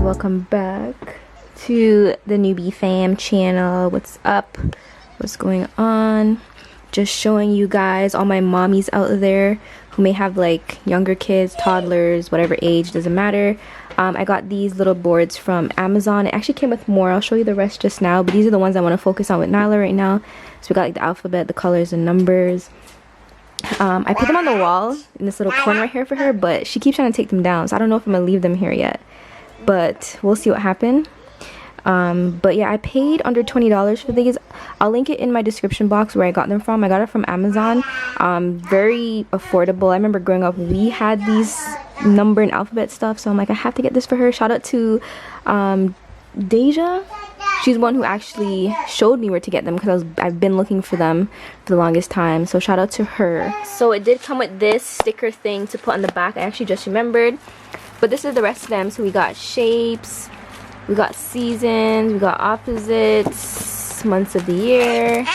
welcome back to the Newbie Fam channel. What's up? What's going on? Just showing you guys, all my mommies out there who may have like younger kids, toddlers, whatever age, doesn't matter. I got these little boards from Amazon. It actually came with more. I'll show you the rest just now, but these are the ones I want to focus on with Nyla right now. So we got like the alphabet, the colors, and numbers. I put them on the wall in this little corner right here for her, but she keeps trying to take them down, so I don't know if I'm gonna leave them here yet, but we'll see what happens. But yeah, I paid under $20 for these. I'll link it in my description box where I got them from. I got it from Amazon. Very affordable. I remember growing up we had these number and alphabet stuff, so I'm like, I have to get this for her. Shout out to Deja. She's one who actually showed me where to get them because I've been looking for them for the longest time, so shout out to her. So it did come with this sticker thing to put on the back. I actually just remembered, but this is the rest of them. So we got shapes, we got seasons, we got opposites, months of the year,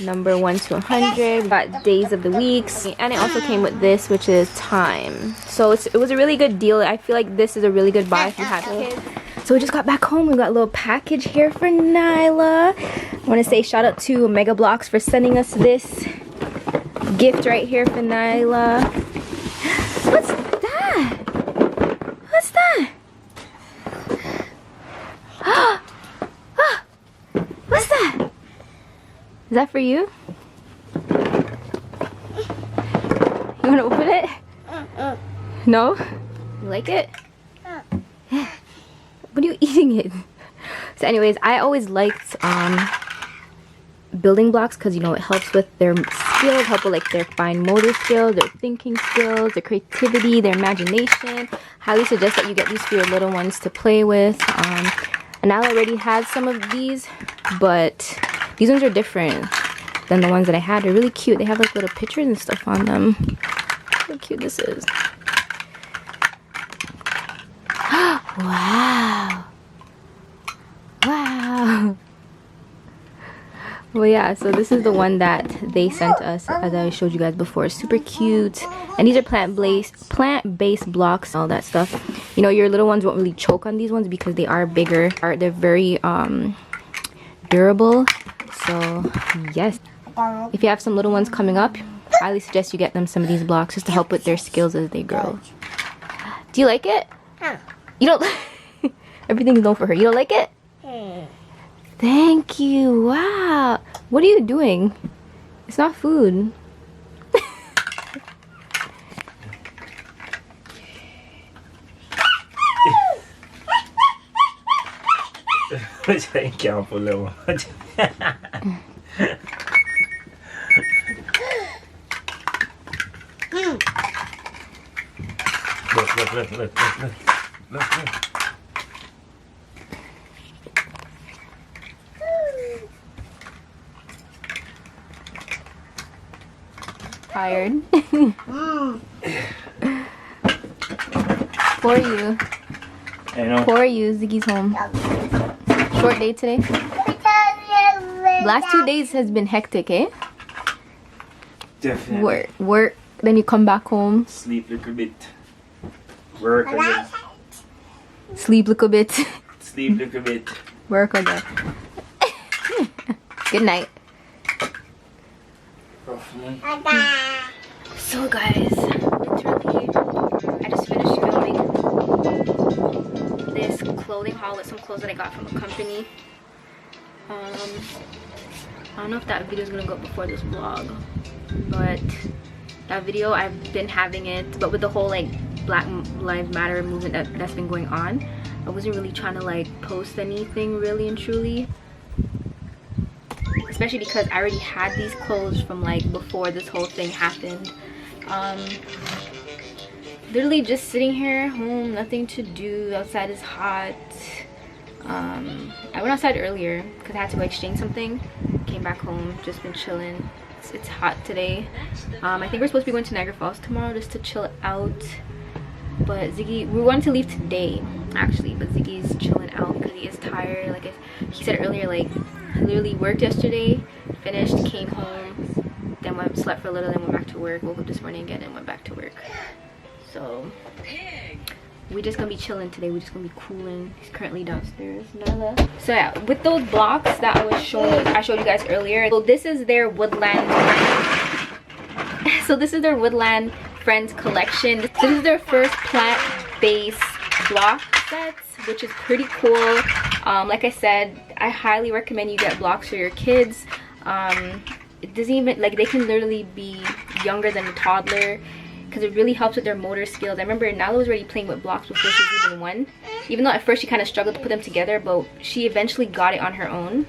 number 1 to 100, we got days of the weeks, and it also came with this, which is time. So it was a really good deal. I feel like this is a really good buy if you have kids. So we just got back home. We got a little package here for Nyla. I want to say shout out to Mega Bloks for sending us this gift right here for Nyla. What's that? What's that? What's that? Is that for you? You want to open it? No? You like it? What are you eating it? So anyways, I always liked building blocks because, you know, it helps with their skills, help with like their fine motor skills, their thinking skills, their creativity, their imagination. Highly suggest that you get these for your little ones to play with. And I already had some of these, but these ones are different than the ones that I had. They're really cute. They have like little pictures and stuff on them. Look how cute this is. Wow. Wow. Well, yeah, so this is the one that they sent us, as I showed you guys before. Super cute. And these are plant-based blocks, all that stuff. You know, your little ones won't really choke on these ones because they are bigger. They're very durable. So yes, if you have some little ones coming up, I highly suggest you get them some of these blocks just to help with their skills as they grow. Do you like it? You don't. Everything's known for her. You don't like it? Thank you. Wow. What are you doing? It's not food. Look. Tired. For you. I know. For you, Ziggy's home. Short day today. Last 2 days has been hectic, eh? Definitely. Work. Then you come back home. Sleep a little bit. Work again. Sleep a little bit. Sleep a little bit. Work again. Good night. So guys, literally, I just finished filming this clothing haul with some clothes that I got from a company. I don't know if that video is gonna go up before this vlog, but that video, I've been having it, but with the whole like Black Lives Matter movement that's been going on, I wasn't really trying to like post anything really and truly, especially because I already had these clothes from like before this whole thing happened. Literally just sitting here home, nothing to do. Outside is hot. I went outside earlier because I had to go exchange something. Came back home, just been chilling. It's hot today. I think we're supposed to be going to Niagara Falls tomorrow just to chill out. But Ziggy, we wanted to leave today actually, but Ziggy's chilling out because he is tired. Like he said earlier, like I literally worked yesterday, finished, came home, then slept for a little, then went back to work, woke up this morning again and went back to work. So we're just gonna be chilling today. We're just gonna be cooling. He's currently downstairs. Nala. So yeah, with those blocks that I showed you guys earlier. So this is their woodland. So this is their woodland friends collection. This is their first plant-based block sets, which is pretty cool. Like I said, I highly recommend you get blocks for your kids. It doesn't even, like, they can literally be younger than a toddler, because it really helps with their motor skills. I remember Nala was already playing with blocks before she was even 1. Even though at first she kind of struggled to put them together, but she eventually got it on her own.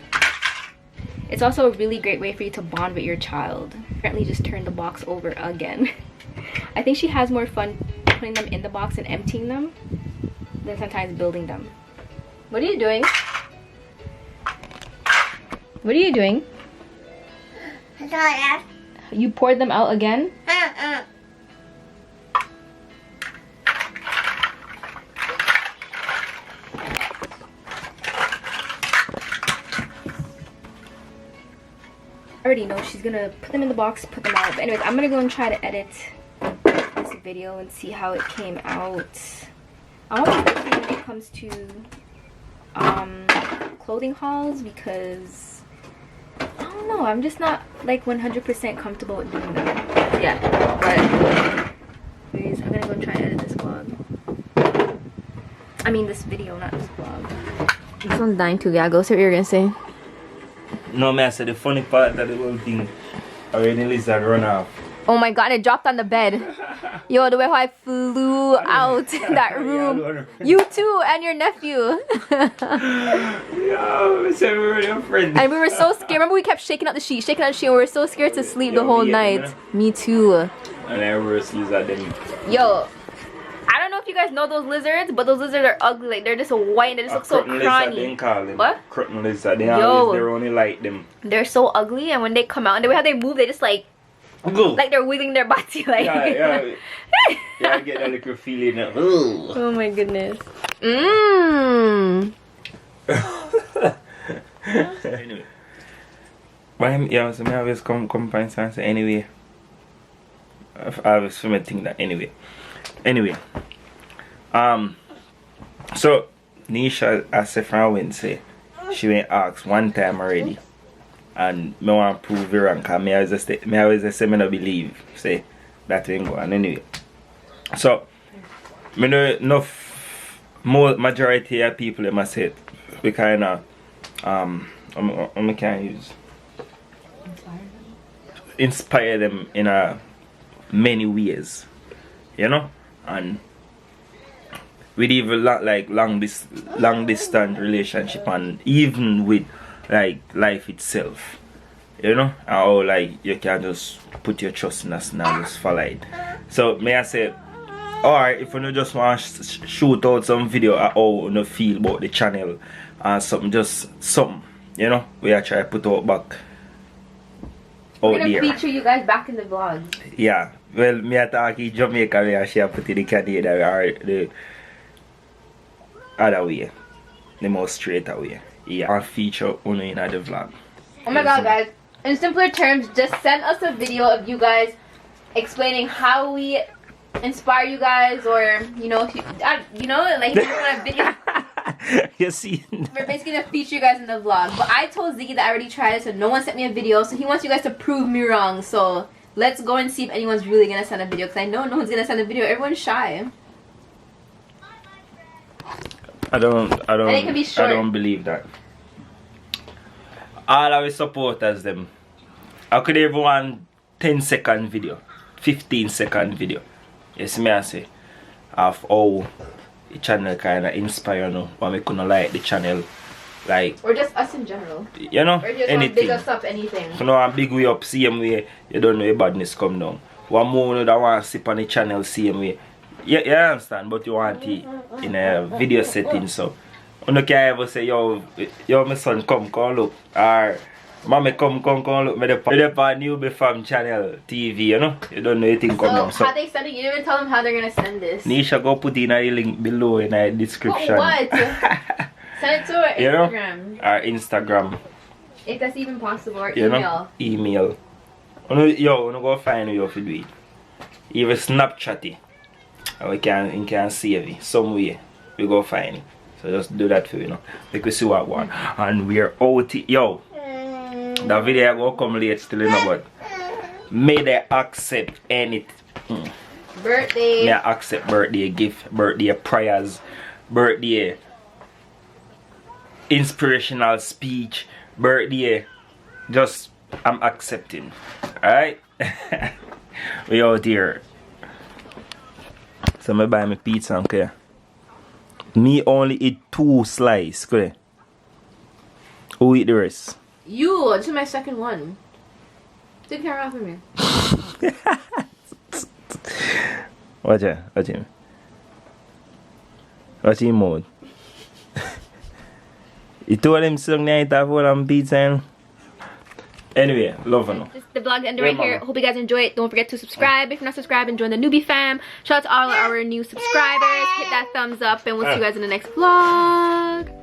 It's also a really great way for you to bond with your child. Apparently just turned the box over again. I think she has more fun putting them in the box and emptying them than sometimes building them. What are you doing? What are you doing? You poured them out again? I already know she's gonna put them in the box, put them out. But anyways, I'm gonna go and try to edit this video and see how it came out. I'm always iffy when it comes to clothing hauls, because I don't know, I'm just not like 100% comfortable with doing them. Yeah, but anyways, I'm gonna go and try and edit this vlog. I mean this video, not this vlog. This one's dying too, yeah. Go say what you're gonna say. No, man, I said the funny part of the whole thing, already lizard run off. Oh my god, it dropped on the bed. Yo, the way how I flew out that room. You too, and your nephew. Yo, so we were your friends. And we were so scared. Remember we kept shaking out the sheet, and we were so scared to sleep the whole night. Me too. And I was lizard them. Yo, I don't know if you guys know those lizards, but those lizards are ugly. Like, they're just so white and they just look so crawny. What? Croton lizard. They always, they're only like them. They're so ugly, and when they come out and the way how they move, they just like they're wiggling their body, like. Yeah, I get that little feeling. Oh my goodness. Anyway, but yeah, so I always come find something anyway. I always think that anyway. So Nisha, as said from Wednesday, she went asked 1 time already. And I want to prove it wrong, because I always say I don't believe, say, that ain't go on anyway. So, I know enough, majority of people, in my set, we kind of, I can't use, inspire them in many ways, you know? And with even like long distance relationship, and even with like life itself, you know, how like you can just put your trust in us and just follow it. So may I say, alright, if you just want to shoot out some video of how you feel about the channel and something, you know, we are trying to put out back out there. We're gonna feature you guys back in the vlog. Yeah, well, me I talk in Jamaica, we are share put in the Canadian or the other way, the more straight away. Yeah, I'll feature only in the vlog. Oh my god, guys. In simpler terms, just send us a video of you guys explaining how we inspire you guys, or, you know, if you, like, if you want a video. You see? We're basically gonna feature you guys in the vlog. But I told Ziggy that I already tried this and no one sent me a video, so he wants you guys to prove me wrong. So let's go and see if anyone's really gonna send a video, because I know no one's gonna send a video. Everyone's shy. I don't believe that. All our supporters, them, I could even want 10-second video, 15-second video. Yes, me I say, of how the channel kind of inspire you, when we couldn't like the channel, like, or just us in general. You know, or just anything. Big us up, anything. You know, a big way up, same way. You don't know your badness come down. One more that want to sip on the channel, same way. Yeah, you understand, but you want it in a video setting, so you can't ever say, yo, my son, come look, or mommy, come look, me the newbie fam channel TV, you know? You don't know anything come down. So how they send it? You didn't tell them how they're gonna send this. Nisha, go put in a link below in the description. Oh, what? Send it to our Instagram. You know? Our Instagram. If that's even possible, or you email. Know? Email. You go find you to do it. Even Snapchat it. And we can save it. Some way we go find it. So just do that for you know. Make we see what one. And we're out. Yo. The video will come late still, you know, but may they accept anything. Birthday. May I accept birthday gift, birthday prayers, birthday inspirational speech, birthday. Just I'm accepting. Alright? We out here. So I buy me pizza, okay? Me only eat 2 slices, okay? Who eat the rest? You, this is my second one. Take care of me. Watch it, watch him. Watch him mode. He told him something night for them pizza and... Anyway, love you. This is the vlog ending right here. Hope you guys enjoy it. Don't forget to subscribe if you're not subscribed and join the newbie fam. Shout out to all our new subscribers. Hit that thumbs up and we'll see you guys in the next vlog.